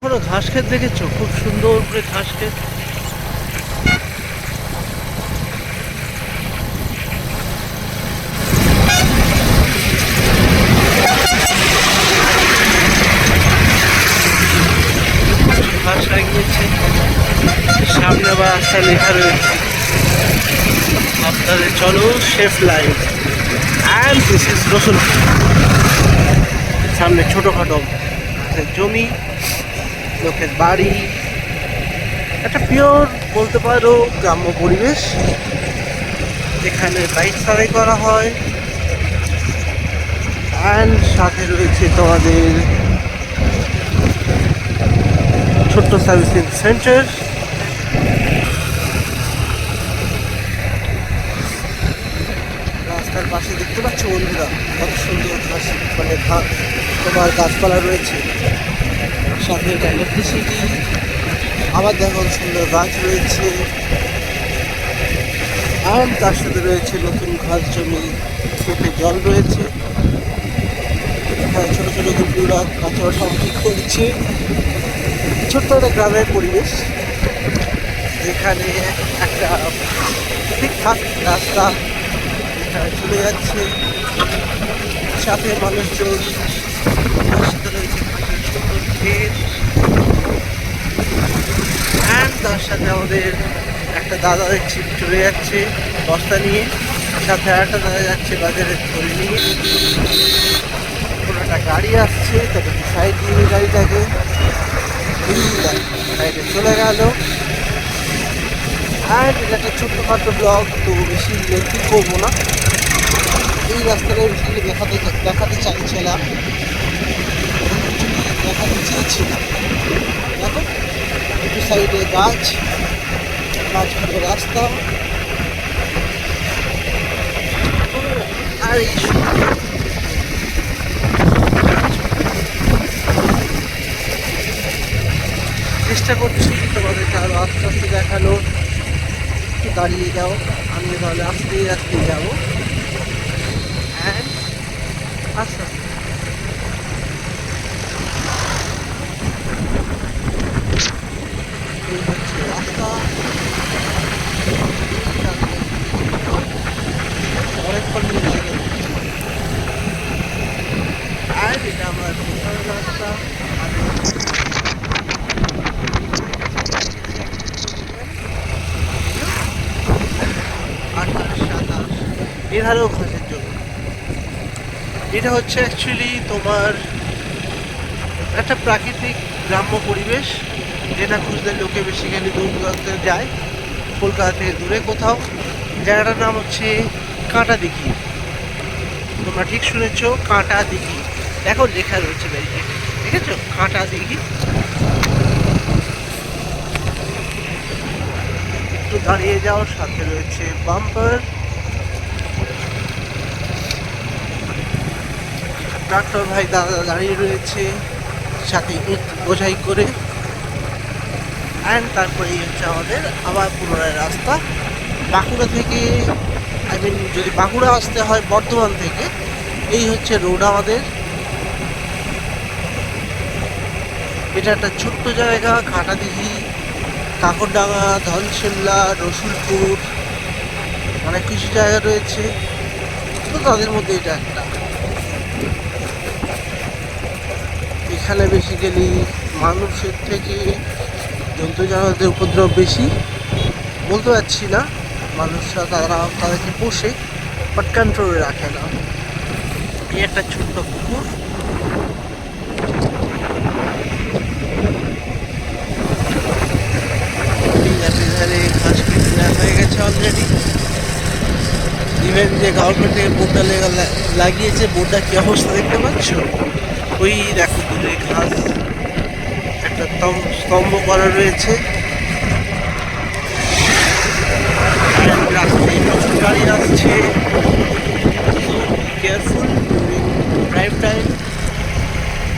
কোনো ঘাস ক্ষেত দেখেছো? খুব সুন্দর করে ঘাস ক্ষেত। ঘাস লাগিয়েছে, সামনে বা রাস্তা লেখা রয়েছে আপনাদের চলো chef life and this is Rasulpur. সামনে ছোটোখাটো জমি, লোকের বাড়ি, একটা পিওর বলতে পারো গ্রাম্য পরিবেশ। এখানে বাইক সারাই করা হয় অ্যান্ড সাথে রয়েছে তোমাদের ছোট্ট সার্ভিসিং সেন্টার। রাস্তার পাশে দেখতে পাচ্ছ বন্ধুরা কত সুন্দর ঘাস, মানে তোমার গাছপালা রয়েছে, সাথে একটা ইলেকট্রিসিটি, আবার দেখো সুন্দর গাছ রয়েছে আর তার সাথে রয়েছে নতুন ঘাস জমি, খেতে জল রয়েছে। এখানে ছোটো ছোটো দুপুরা কাঁচা সামগ্রী করছে। ছোট্ট একটা গ্রামের পরিবেশ, এখানে একটা ঠিকঠাক রাস্তা এখানে চলে যাচ্ছে, সাথে মানুষজন, তার সাথে রয়েছে সুন্দর ক্ষেত অ্যান্ড তার সাথে আমাদের একটা দাদা দেখছি চলে যাচ্ছে বস্তা নিয়ে, সাথে আরেকটা দাদা যাচ্ছে বাজারে ধরে নিয়ে। কোনো একটা গাড়ি আসছে, তবে সাইড দিয়ে গাড়িটাকে সাইডে চলে গেল। আর এটা একটা ছোট্টখাটো ব্লগ, তো বেশি লেন্থি করবো না। এই রাস্তাটা বেশি দেখাতে চাইছিলাম, দেখাতে চেয়েছিলাম। দেখো একটু সাইডে গাছ, মাঝখানে রাস্তা, আর এই চেষ্টা করছি তোমাদেরকে আরো আস্তে আস্তে দেখানো। একটু দাঁড়িয়ে যাও, আমি তাহলে আস্তে আস্তে যাবো অ্যান্ড আস্তে আস্তে। এই হচ্ছে রাস্তা, অনেকক্ষণ লাগে আর এটা আমার রাস্তা। এধারেও ঘাসের জন্য। এটা হচ্ছে অ্যাকচুয়ালি তোমার একটা প্রাকৃতিক গ্রাম্য পরিবেশ, যেটা খুঁজতে লোকে বেসিক্যালি দূর দূরান্তে যায়, কলকাতা থেকে দূরে কোথাও। জায়গাটার নাম হচ্ছে কাঁটা দিঘি। তোমরা ঠিক শুনেছ, কাঁটা দিঘি। দেখো লেখা রয়েছে বাড়িতে, দেখেছো কাঁটা দিঘি। একটু দাঁড়িয়ে যাওয়ার সাথে রয়েছে বাম্পার, ট্রাক্টর ভাই দাদা দাঁড়িয়ে রয়েছে, সাথে ইট বোঝাই করে। অ্যান্ড তারপরে এই হচ্ছে আমাদের আবার পুনরায় রাস্তা বাঁকুড়া থেকে, আই মিন যদি বাঁকুড়া আসতে হয় বর্ধমান থেকে, এই হচ্ছে রোড আমাদের। এটা একটা ছোট্ট জায়গা, কাঁটাদিঘি, কাকরডাঙ্গা, ধনশিমলা, রসুলপুর, অনেক কিছু জায়গা রয়েছে, তো তাদের মধ্যে এটা একটা। এখানে বেসিক্যালি মানুষের থেকে জন্তু জানোয়ারদের উপদ্রব বেশি, বলতে পারছি না, মানুষরা তাদেরকে পোষে বাট কন্ট্রোলে রাখে না। এই একটা ছোট্ট পুকুর, ঘাস কেটে দেওয়া হয়ে গেছে অলরেডি। ইভেন যে গভর্নমেন্ট থেকে বোর্ডটা লাগিয়েছে, বোর্ডটা কি অবস্থা দেখতে পাচ্ছ? ওই দেখো দূরে ঘাস, একটা স্তম্ভ করা রয়েছে। রাস্তায় প্রচুর গাড়ি আসছে, কেয়ারফুল ড্রাইভ টাইম।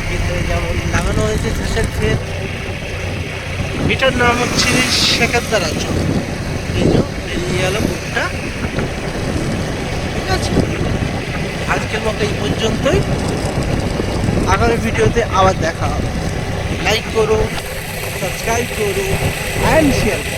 ভিতরে যেমন লাগানো হয়েছে ঘাসের ক্ষেত, এটার নাম হচ্ছে শেখাদ্দারা চক। এই যে বেরিয়ে গেল বোর্ডটা। ঠিক আছে, আজকের মতো এই পর্যন্তই, আগামী ভিডিওতে আবার দেখা হবে। লাইক করো, সাবস্ক্রাইব করো অ্যান্ড শেয়ার করো।